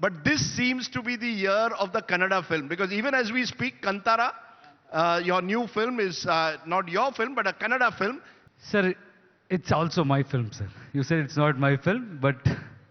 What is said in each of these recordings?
but this seems to be the year of the Kannada film, because even as we speak, Kantara, your new film is not your film but a Kannada film. Sir, it's also my film, sir. You said it's not my film, but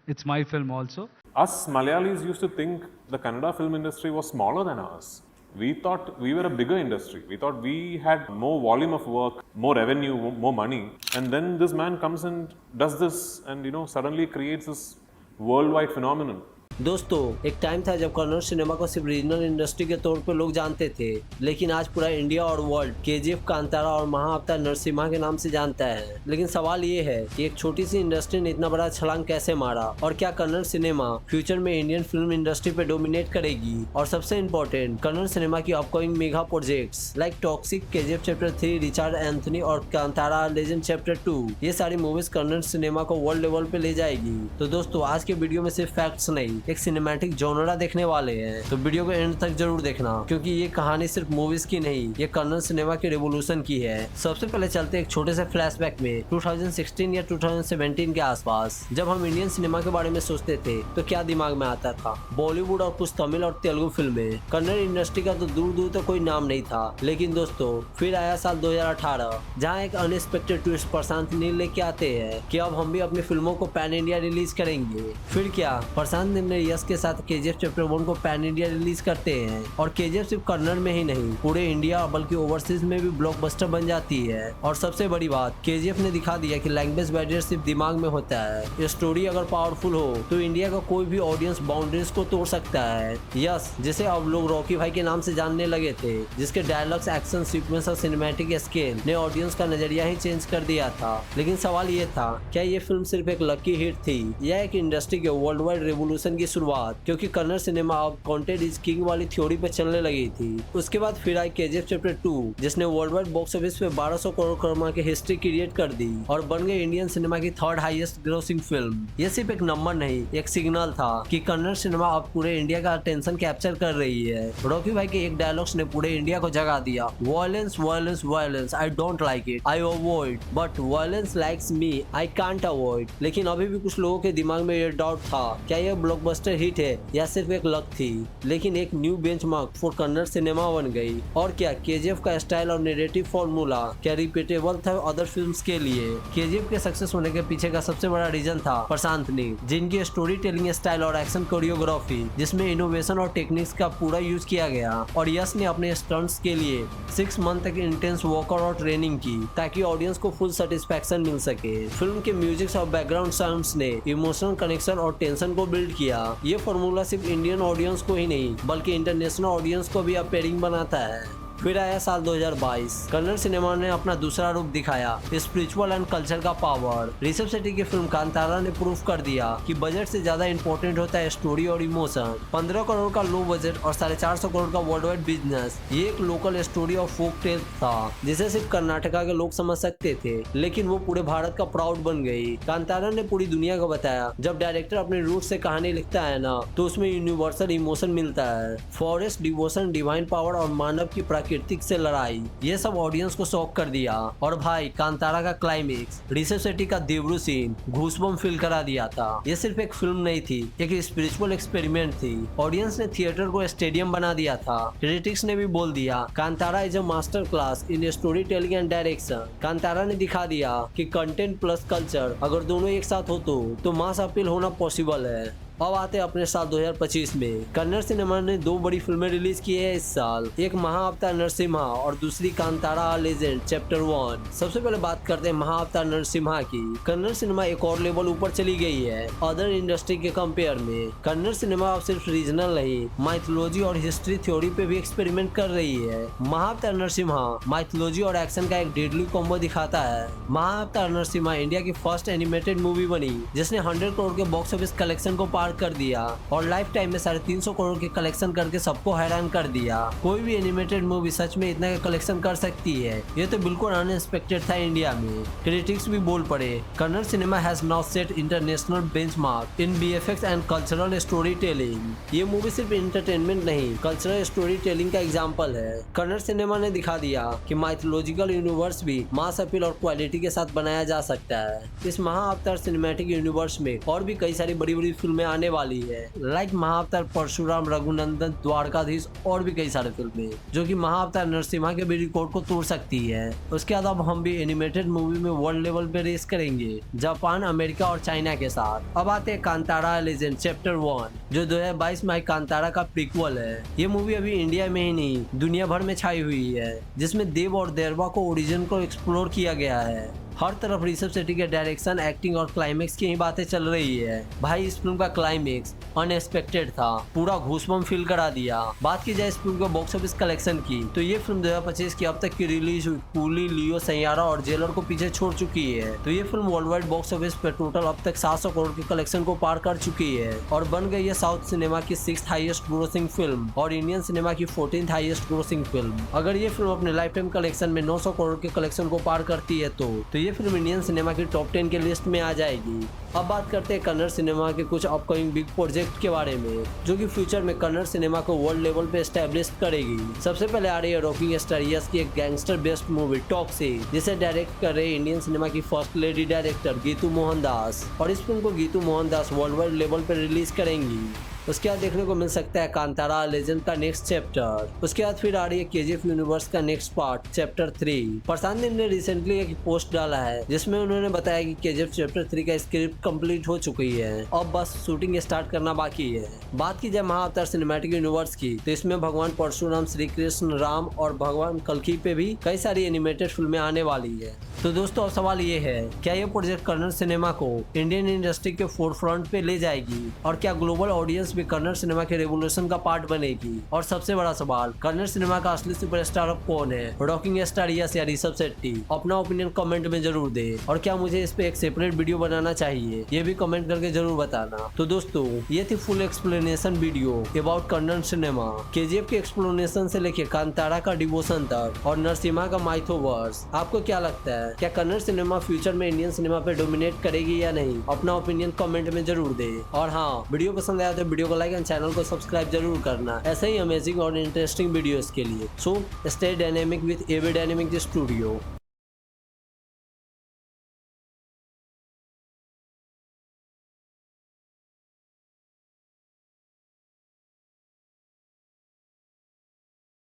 it's my film also. Us Malayalis used to think the Kannada film industry was smaller than ours. We thought we were a bigger industry. We thought we had more volume of work, more revenue, more money. And then this man comes and does this and, suddenly creates this worldwide phenomenon. दोस्तों, एक time था जब Kannada cinema को सिर्फ regional industry के तौर पे लोग जानते थे, लेकिन आज पूरा इंडिया और वर्ल्ड केजीएफ, कांतारा और महाअवतार नरसिम्हा के नाम से जानता है। लेकिन सवाल ये है कि एक छोटी सी इंडस्ट्री ने इतना बड़ा छलांग कैसे मारा, और क्या कन्नड़ सिनेमा फ्यूचर में इंडियन फिल्म इंडस्ट्री पे डोमिनेट करेगी? और सबसे इम्पोर्टेंट, कन्नड़ सिनेमा की upcoming mega projects like toxic, KGF chapter 3, Richard Anthony और कांतारा लेजेंड चैप्टर 2, ये सारी मूवीज कन्नड़ सिनेमा को वर्ल्ड लेवल पे ले जाएगी। तो दोस्तों, आज के वीडियो में सिर्फ फैक्ट्स नहीं, एक सिनेमैटिक जॉनरा देखने वाले हैं, तो वीडियो को एंड तक जरूर देखना, क्योंकि ये कहानी सिर्फ मूवीज की नहीं, ये कन्नड़ सिनेमा के रेवोल्यूशन की है। सबसे पहले चलते एक छोटे से फ्लैशबैक में 2016 या 2017 के आसपास, जब हम इंडियन सिनेमा के बारे में सोचते थे तो क्या दिमाग में आता था? बॉलीवुड और कुछ तमिल और तेलुगु फिल्में। कन्नड़ इंडस्ट्री का तो दूर दूर तक कोई नाम नहीं था। लेकिन दोस्तों, फिर आया साल 2018, जहाँ एक अनएक्सपेक्टेड ट्विस्ट प्रशांत नील लेके आते हैं कि अब हम भी अपनी फिल्मों को पैन इंडिया रिलीज करेंगे। फिर क्या, प्रशांत नील ने यश के साथ केजीएफ चैप्टर 1 को पैन इंडिया रिलीज करते हैं, और केजीएफ सिर्फ कन्नड़ में ही नहीं, पूरे इंडिया बल्कि ओवरसीज में भी ब्लॉकबस्टर बन जाती है। और सबसे बड़ी बात, केजीएफ ने दिखा दिया कि लैंग्वेज बैरियर सिर्फ दिमाग में होता है। स्टोरी अगर पावरफुल हो तो इंडिया का कोई भी ऑडियंस बाउंड्रीज को तोड़ सकता है। यस, जिसे अब लोग रॉकी भाई के नाम से जानने लगे थे, जिसके डायलॉग्स, एक्शन सीक्वेंस और सिनेमैटिक स्केल ने ऑडियंस का नजरिया ही चेंज कर दिया था। लेकिन सवाल ये था, क्या ये फिल्म सिर्फ एक लकी हिट थी या एक इंडस्ट्री के वर्ल्ड वाइड रेवोल्यूशन की शुरुआत? क्योंकि कन्नड़ सिनेमा अब कंटेंट इज किंग वाली थ्योरी पे चलने लगी थी। उसके बाद फिर आई केजीएफ चैप्टर 2, जिसने वर्ल्ड वाइड बॉक्स ऑफिस पे 1200 करोड़ कमा के हिस्ट्री क्रिएट कर दी और बन गई इंडियन सिनेमा की थर्ड हाईएस्ट ग्रोसिंग फिल्म। ये सिर्फ एक नंबर नहीं, एक सिग्नल था कि कन्नड़ सिनेमा अब पूरे इंडिया का अटेंशन कैप्चर कर रही है। रॉकी भाई के एक डायलॉग्स ने पूरे इंडिया को जगा दिया, violence violence violence, I don't like it, I avoid, but violence likes me, I can't avoid. लेकिन अभी भी कुछ लोगों के दिमाग में ये डाउट था, क्या यह ब्लॉकबस्टर हिट है या सिर्फ एक लक थी? लेकिन एक new benchmark for Kannada cinema बन गई। और क्या केजीएफ का स्टाइल और नैरेटिव फॉर्मूला क्या रिपीटेबल था अदर फिल्म्स के लिए? केजीएफ के सक्सेस होने के पीछे का सबसे बड़ा रीजन था प्रशांत नील, जिनकी स्टोरी टेलिंग स्टाइल और एक्शन कोरियोग्राफी, जिसमें इनोवेशन और टेक्निक्स का पूरा यूज किया गया। और यश ने अपने स्टंट्स के लिए 6 मंथ तक इंटेंस वर्कआउट और ट्रेनिंग की, ताकि ऑडियंस को फुल सेटिस्फैक्शन मिल सके। फिल्म के म्यूजिक और बैकग्राउंड साउंड्स ने इमोशनल कनेक्शन और टेंशन को बिल्ड किया। ये फॉर्मूला सिर्फ इंडियन ऑडियंस को ही नहीं, बल्कि इंटरनेशनल ऑडियंस को भी अपेयरिंग बनाता है। फिर आया साल 2022, कन्नड़ सिनेमा ने अपना दूसरा रूप दिखाया, स्पिरिचुअल एंड कल्चर का पावर। ऋषभ शेट्टी की फिल्म कांतारा ने प्रूफ कर दिया कि बजट से ज्यादा इंपॉर्टेंट होता है स्टोरी और इमोशन। 15 करोड़ का लो बजट और 450 करोड़ का वर्ल्ड वाइड बिजनेस, ये एक लोकल स्टोरी और फोक टेल था, जिसे सिर्फ कर्नाटका के लोग समझ सकते थे, लेकिन वो पूरे भारत का प्राउड बन गई। कांतारा ने पूरी दुनिया को बताया, जब डायरेक्टर अपने रूट से कहानी लिखता है ना, तो उसमें यूनिवर्सल इमोशन मिलता है। फॉरेस्ट, डिवोशन, डिवाइन पावर और मानव की प्राकृतिक से लड़ाई, ये सब ऑडियंस को शॉक कर दिया। और भाई, कांतारा का क्लाइमेक्स, ऋषभ शेट्टी का देवरू सीन घूसबम फील करा दिया था। ये सिर्फ एक फिल्म नहीं थी, एक स्पिरिचुअल एक्सपेरिमेंट थी। ऑडियंस ने थिएटर को स्टेडियम बना दिया था। क्रिटिक्स ने भी बोल दिया, Kantara is a master class in story telling and direction. Kantara ने दिखा दिया कि कंटेंट प्लस कल्चर अगर दोनों एक साथ हो तो मास अपील होना पॉसिबल है। अब आते हैं अपने साल 2025 में। कन्नड़ सिनेमा ने 2 बड़ी फिल्में रिलीज की है इस साल, एक महाअवतार नरसिम्हा और दूसरी कांतारा लेजेंड चैप्टर 1। सबसे पहले बात करते हैं महाअवतार नरसिम्हा की। कन्नड़ सिनेमा एक और लेवल ऊपर चली गई है अदर इंडस्ट्री के कंपेयर में। कन्नड़ सिनेमा अब सिर्फ रीजनल नहीं, माइथोलॉजी और हिस्ट्री थ्योरी पे भी एक्सपेरिमेंट कर रही है। महाअवतार नरसिम्हा माइथोलॉजी और एक्शन का एक डेडली कॉम्बो दिखाता है। महाअवतार नरसिम्हा इंडिया की फर्स्ट एनिमेटेड मूवी बनी, जिसने 100 करोड़ के बॉक्स ऑफिस कलेक्शन को पार कर दिया और लाइफ टाइम में 350 करोड़ के कलेक्शन करके सबको हैरान कर दिया। कोई भी एनिमेटेड मूवी सच में इतना का कलेक्शन कर सकती है, ये तो बिल्कुल अनएक्सपेक्टेड था इंडिया में। क्रिटिक्स भी बोल पड़े, Kannada cinema has now set international benchmark in BFX and cultural story telling. ये मूवी सिर्फ एंटरटेनमेंट नहीं, कल्चरल स्टोरी टेलिंग का एग्जाम्पल है। कन्नड़ सिनेमा ने दिखा दिया कि माइथोलॉजिकल यूनिवर्स भी मास अपील और क्वालिटी के साथ बनाया जा सकता है। इस महाअवतार सिनेमैटिक यूनिवर्स में और भी कई सारी बड़ी बड़ी फिल्में आने वाली है, लाइक महाअवतार परशुराम, रघुनंदन, द्वारकाधीश और भी कई सारे फिल्में जो कि महाअवतार नरसिम्हा के भी रिकॉर्ड को तोड़ सकती है। उसके बाद अब हम भी एनिमेटेड मूवी में वर्ल्ड लेवल पे रेस करेंगे जापान, अमेरिका और चाइना के साथ। अब आते हैं कांतारा लेजेंड चैप्टर 1 जो 2022 में कांतारा का प्रीक्वल है। ये मूवी अभी इंडिया में ही नहीं दुनिया भर में छाई हुई है, जिसमें देव और देरवा को ओरिजिन को एक्सप्लोर किया गया है। हर तरफ ऋषभ शेट्टी के डायरेक्शन, एक्टिंग और क्लाइमेक्स की ही बातें चल रही है। भाई इस फिल्म का क्लाइमेक्स अनएक्सपेक्टेड था, पूरा घूसबम फील करा दिया। बात की जाए इस फिल्म के बॉक्स ऑफिस कलेक्शन की तो ये फिल्म 2025 की अब तक की रिलीज हुई कूली, लियो, सैयारा और जेलर को पीछे छोड़ चुकी है। तो ये film world wide box office पे टोटल अब तक 700 करोड़ के कलेक्शन को पार कर चुकी है और बन गई है साउथ सिनेमा की 6th हाईएस्ट ग्रोसिंग फिल्म और इंडियन सिनेमा की 14th हाईएस्ट ग्रोसिंग फिल्म। अगर ये फिल्म अपने लाइफ टाइम कलेक्शन में 900 करोड़ के कलेक्शन को पार करती है तो ये फिल्म इंडियन सिनेमा की टॉप 10 के लिस्ट में आ जाएगी। अब बात करते हैं कन्नड़ सिनेमा के कुछ अपकमिंग बिग प्रोजेक्ट के बारे में जो कि फ्यूचर में कन्नड़ सिनेमा को वर्ल्ड लेवल पे एस्टेब्लिश करेगी। सबसे पहले आ रही है रॉकिंग स्टार यस की एक गैंगस्टर बेस्ड मूवी टॉक्सी, जिसे डायरेक्ट कर रहे इंडियन सिनेमा की first lady director Geetu Mohandas और इस फिल्म को Geetu Mohandas world wide level पर रिलीज करेंगी। उसके बाद देखने को मिल सकता है कांतारा लेजेंड का नेक्स्ट चैप्टर। उसके बाद फिर आ रही है केजीएफ यूनिवर्स का next part chapter 3। Prashanth Neel ने रिसेंटली एक पोस्ट डाला है जिसमें उन्होंने बताया कि केजीएफ चैप्टर 3 का स्क्रिप्ट कंप्लीट हो चुकी है, अब बस शूटिंग स्टार्ट करना बाकी है। बात की जाए महाअवतार सिनेमैटिक यूनिवर्स की तो इसमें भगवान परशुराम, श्री कृष्ण, राम और भगवान कल्कि पे भी कई सारी एनिमेटेड फिल्में आने वाली है। तो दोस्तों अब सवाल ये है, क्या ये प्रोजेक्ट कन्नड़ सिनेमा को इंडियन इंडस्ट्री के फोरफ्रंट पे ले जाएगी और क्या ग्लोबल ऑडियंस भी कन्नड़ सिनेमा के रेवोल्यूशन का पार्ट बनेगी? और सबसे बड़ा सवाल, कन्नड़ सिनेमा का असली सुपरस्टार अब कौन है, रॉकिंग स्टार यस या ऋषभ शेट्टी? अपना ओपिनियन कमेंट में जरूर दे और क्या मुझे इस पे एक सेपरेट वीडियो बनाना चाहिए ये भी कमेंट करके जरूर बताना। तो दोस्तों ये थी full explanation video about Kannada cinema, KGF के एक्सप्लेनेशन से लेके कांतारा का डिवोशन तक और नरसिम्हा का माइथोवर्स। आपको क्या लगता है, क्या कन्नड़ सिनेमा फ्यूचर में इंडियन सिनेमा पे डोमिनेट करेगी या नहीं? अपना ओपिनियन कमेंट में जरूर दे और हाँ, वीडियो पसंद आया तो वीडियो को लाइक एंड चैनल को सब्सक्राइब जरूर करना ऐसे ही अमेजिंग और इंटरेस्टिंग वीडियोस के लिए। So stay dynamic with AV dynamic studio.